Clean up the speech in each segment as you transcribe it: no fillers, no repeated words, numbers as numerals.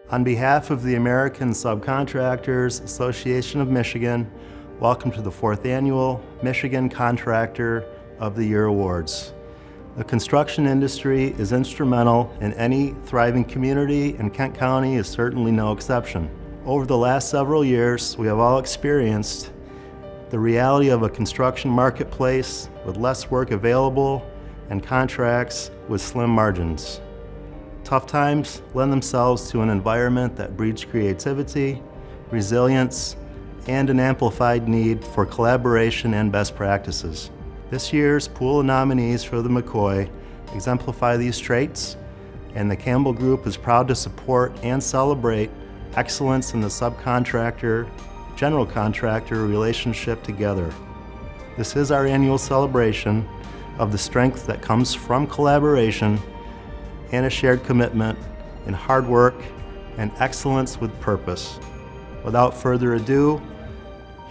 On behalf of the American Subcontractors Association of Michigan, welcome to the 4th Annual Michigan Contractor of the Year Awards. The construction industry is instrumental in any thriving community, and Kent County is certainly no exception. Over the last several years, we have all experienced the reality of a construction marketplace with less work available and contracts with slim margins. Tough times lend themselves to an environment that breeds creativity, resilience, and an amplified need for collaboration and best practices. This year's pool of nominees for the MCOY exemplify these traits, and the Campbell Group is proud to support and celebrate excellence in the subcontractor-general contractor relationship together. This is our annual celebration of the strength that comes from collaboration and a shared commitment in hard work and excellence with purpose. Without further ado,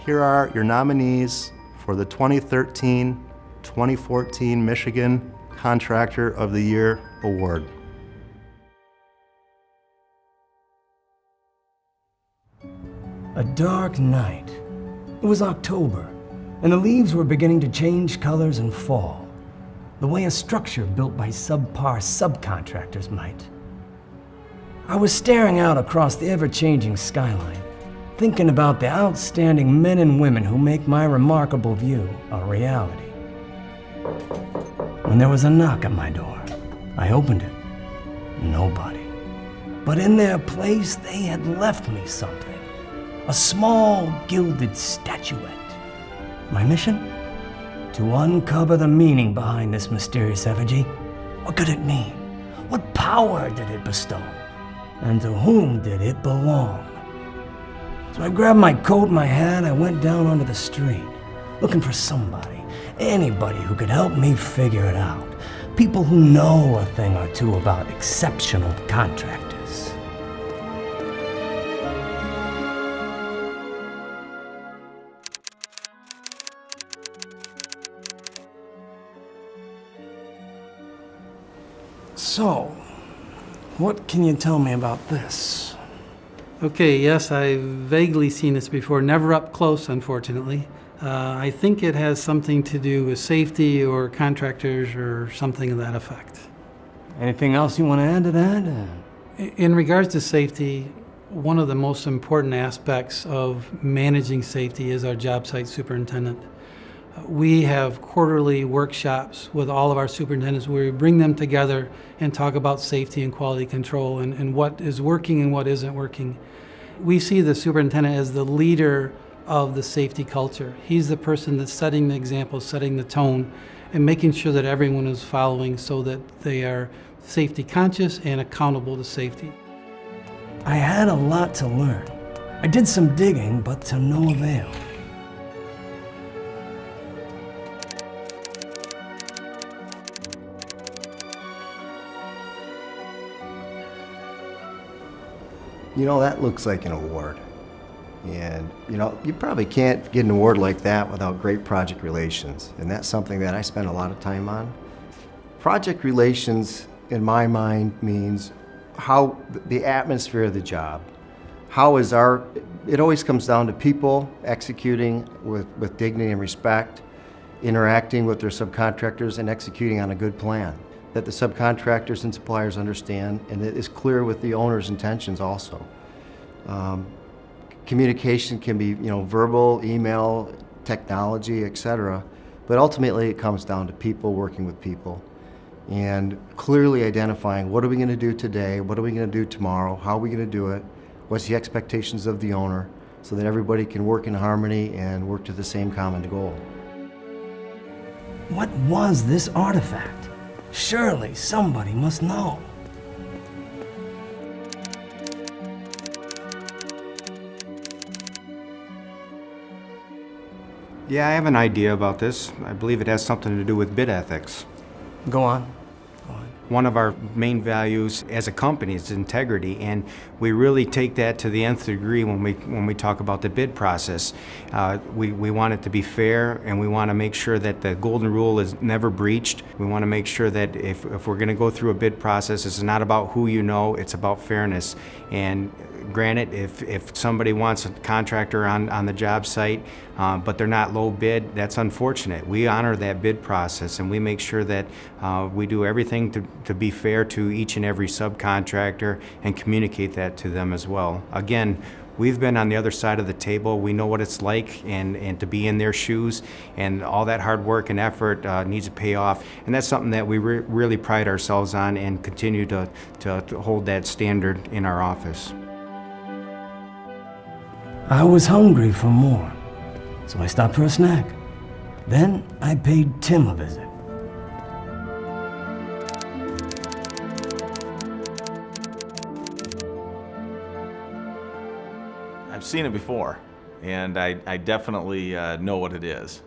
here are your nominees for the 2013-2014 Michigan Contractor of the Year Award. A dark night. It was October, and the leaves were beginning to change colors and fall, the way a structure built by subpar subcontractors might. I was staring out across the ever-changing skyline, thinking about the outstanding men and women who make my remarkable view a reality. When there was a knock at my door, I opened it. Nobody. But in their place, they had left me something. A small, gilded statuette. My mission? To uncover the meaning behind this mysterious effigy. What could it mean? What power did it bestow? And to whom did it belong? So I grabbed my coat and my hat, I went down onto the street, looking for somebody, anybody who could help me figure it out. People who know a thing or two about exceptional contractors. So, what can you tell me about this? Okay, yes, I've vaguely seen this before, never up close, unfortunately. I think it has something to do with safety or contractors or something of that effect. Anything else you want to add to that? In regards to safety, one of the most important aspects of managing safety is our job site superintendent. We have quarterly workshops with all of our superintendents where we bring them together and talk about safety and quality control and what is working and what isn't working. We see the superintendent as the leader of the safety culture. He's the person that's setting the example, setting the tone, and making sure that everyone is following so that they are safety conscious and accountable to safety. I had a lot to learn. I did some digging, but to no avail. You know, that looks like an award. And, you know, you probably can't get an award like that without great project relations. And that's something that I spend a lot of time on. Project relations, in my mind, means how the atmosphere of the job. How is it always comes down to people executing with dignity and respect, interacting with their subcontractors and executing on a good plan that the subcontractors and suppliers understand, and it is clear with the owner's intentions also. Communication can be, verbal, email, technology, etc. But ultimately it comes down to people working with people and clearly identifying what are we going to do today, what are we going to do tomorrow, how are we going to do it, what's the expectations of the owner, so that everybody can work in harmony and work to the same common goal. What was this artifact? Surely somebody must know. Yeah, I have an idea about this. I believe it has something to do with bid ethics. Go on. One of our main values as a company is integrity, and we really take that to the nth degree when we talk about the bid process. We want it to be fair, and we want to make sure that the golden rule is never breached. We want to make sure that if we're going to go through a bid process, it's not about who you know, it's about fairness. And granted, if somebody wants a contractor on the job site, but they're not low bid, that's unfortunate. We honor that bid process, and we make sure that we do everything to be fair to each and every subcontractor and communicate that to them as well. Again, we've been on the other side of the table. We know what it's like, and to be in their shoes, and all that hard work and effort needs to pay off. And that's something that we really pride ourselves on and continue to hold that standard in our office. I was hungry for more, so I stopped for a snack. Then I paid Tim a visit. I've seen it before, and I definitely know what it is.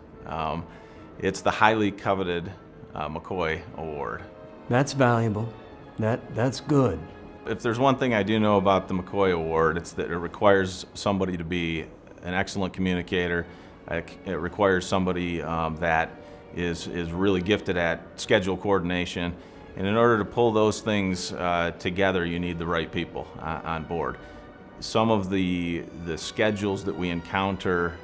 It's the highly coveted MCOY Award. That's valuable. That's good. If there's one thing I do know about the MCOY Award, it's that it requires somebody to be an excellent communicator. It requires somebody that is really gifted at schedule coordination. And in order to pull those things together, you need the right people on board. Some of the schedules that we encounter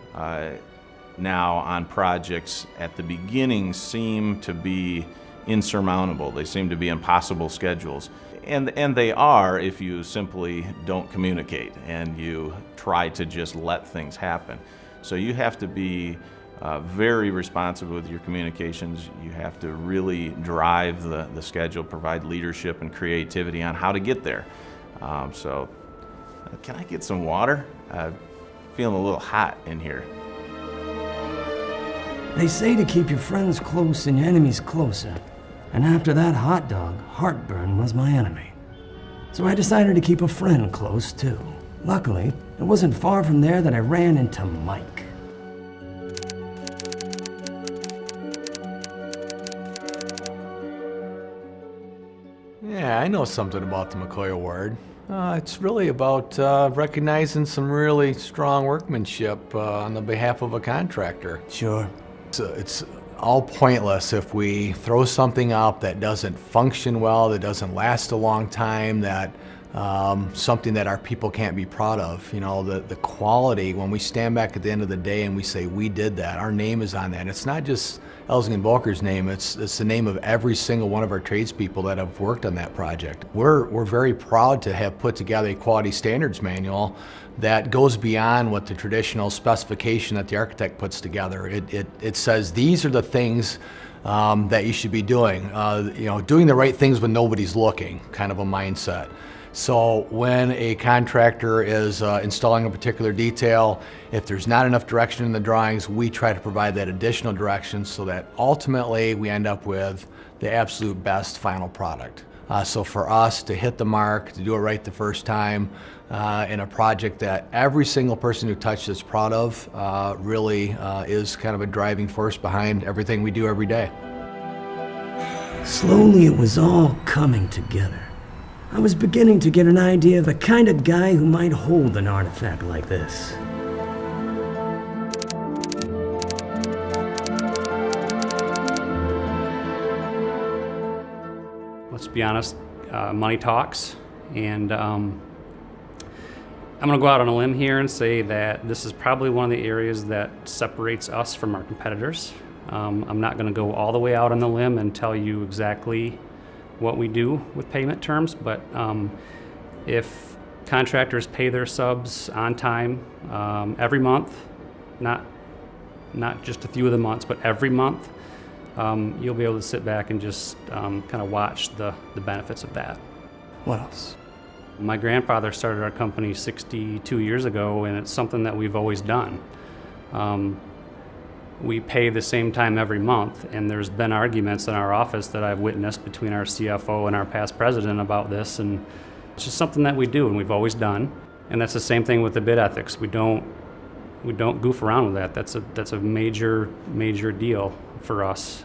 now on projects at the beginning seem to be insurmountable. They seem to be impossible schedules. And they are if you simply don't communicate and you try to just let things happen. So you have to be very responsive with your communications. You have to really drive the schedule, provide leadership and creativity on how to get there. Can I get some water? Feeling a little hot in here. They say to keep your friends close and your enemies closer. And after that hot dog, heartburn was my enemy. So I decided to keep a friend close too. Luckily, it wasn't far from there that I ran into Mike. Yeah, I know something about the MCOY Award. It's really about recognizing some really strong workmanship on the behalf of a contractor. Sure. It's all pointless if we throw something up that doesn't function well, that doesn't last a long time, that something that our people can't be proud of. You know, the quality, when we stand back at the end of the day and we say, we did that, our name is on that. It's not just Elsing & Volker's name, it's the name of every single one of our tradespeople that have worked on that project. We're very proud to have put together a quality standards manual that goes beyond what the traditional specification that the architect puts together. It says these are the things that you should be doing. Doing the right things when nobody's looking, kind of a mindset. So when a contractor is installing a particular detail, if there's not enough direction in the drawings, we try to provide that additional direction so that ultimately we end up with the absolute best final product. So for us to hit the mark, to do it right the first time, in a project that every single person who touched is proud of, really is kind of a driving force behind everything we do every day. Slowly it was all coming together. I was beginning to get an idea of the kind of guy who might hold an artifact like this. Let's be honest, money talks, and I'm going to go out on a limb here and say that this is probably one of the areas that separates us from our competitors. I'm not going to go all the way out on the limb and tell you exactly what we do with payment terms, but if contractors pay their subs on time every month, not just a few of the months, but every month, you'll be able to sit back and just kind of watch the benefits of that. What else? My grandfather started our company 62 years ago, and it's something that we've always done. We pay the same time every month, and there's been arguments in our office that I've witnessed between our CFO and our past president about this, and it's just something that we do and we've always done. And that's the same thing with the bid ethics. We don't goof around with that. That's a major deal for us.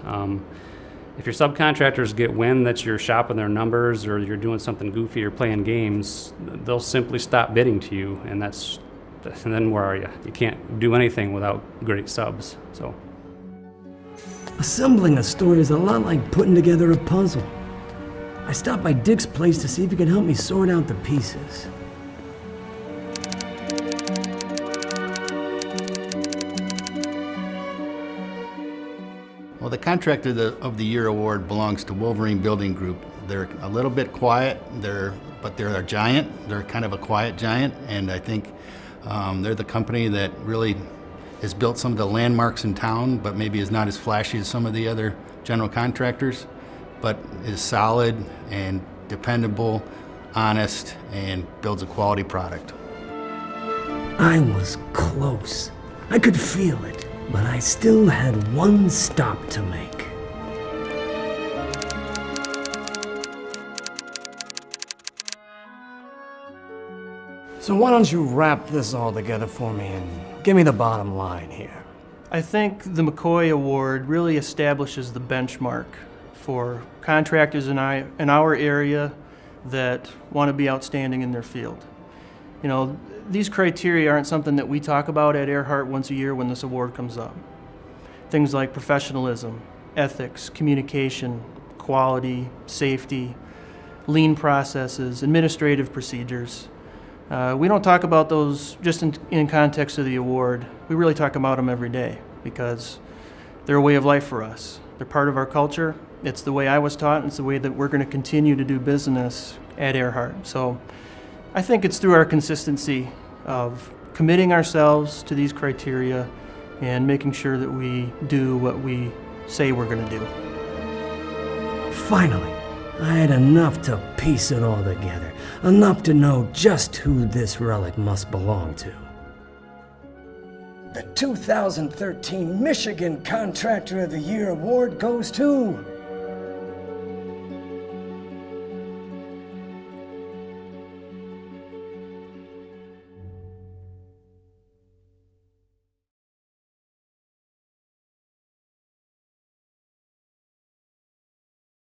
If your subcontractors get wind that you're shopping their numbers or you're doing something goofy or playing games, they'll simply stop bidding to you, and then where are you? You can't do anything without great subs. So Assembling a story is a lot like putting together a puzzle. I stopped by Dick's place to see if he could help me sort out the pieces. Well, the Contractor of the Year award belongs to Wolverine Building Group. They're a little bit quiet, but they're a giant. They're kind of a quiet giant, and I think they're the company that really has built some of the landmarks in town, but maybe is not as flashy as some of the other general contractors, but is solid and dependable, honest, and builds a quality product. I was close. I could feel it, but I still had one stop to make. So why don't you wrap this all together for me and give me the bottom line here? I think the MCOY Award really establishes the benchmark for contractors in our area that want to be outstanding in their field. You know, these criteria aren't something that we talk about at Earhart once a year when this award comes up. Things like professionalism, ethics, communication, quality, safety, lean processes, administrative procedures. We don't talk about those just in context of the award. We really talk about them every day because they're a way of life for us. They're part of our culture. It's the way I was taught, and it's the way that we're going to continue to do business at Earhart. So I think it's through our consistency of committing ourselves to these criteria and making sure that we do what we say we're going to do. Finally, I had enough to piece it all together, enough to know just who this relic must belong to. The 2013 Michigan Contractor of the Year award goes to